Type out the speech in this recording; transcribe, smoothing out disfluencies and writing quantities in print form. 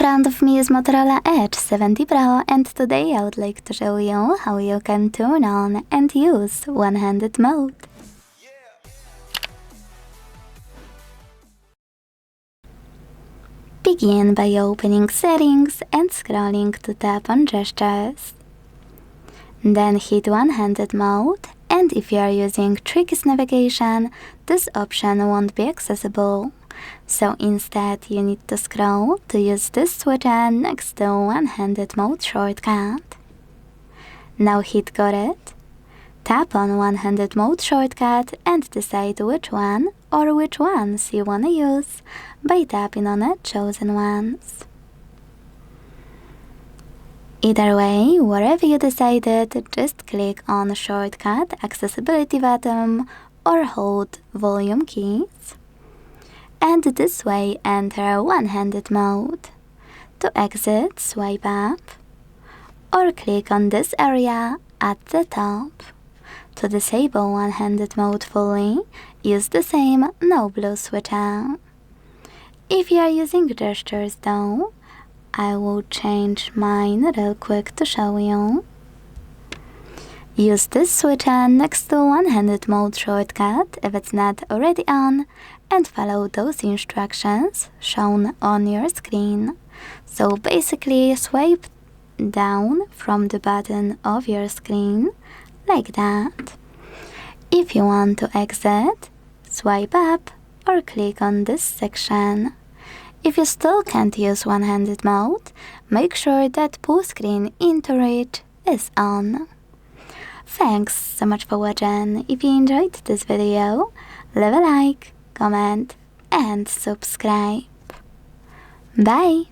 In front of me is Motorola Edge 70 Pro, and today I would like to show you how you can turn on and use one-handed mode. Begin by opening Settings and scrolling to tap on Gestures. Then hit one-handed mode, and if you are using Tricky's navigation, this option won't be accessible. So instead you need to scroll to use this switcher next to one-handed mode shortcut. Now hit Got it. Tap on one-handed mode shortcut and decide which one or which ones you wanna use by tapping on the chosen ones. Either way, wherever you decided, just click on Shortcut Accessibility button or hold Volume keys. And this way enter one-handed mode. To exit, swipe up, or click on this area at the top. To disable one-handed mode fully, use the same No Blue switcher. If you are using gestures though, I will change mine real quick to show you. Use this switcher next to one-handed mode shortcut if it's not already on, and follow those instructions shown on your screen. So basically swipe down from the bottom of your screen like that. If you want to exit, swipe up or click on this section. If you still can't use one-handed mode, make sure that pull screen into reach is on. Thanks so much for watching. If you enjoyed this video, leave a like, comment and subscribe. Bye!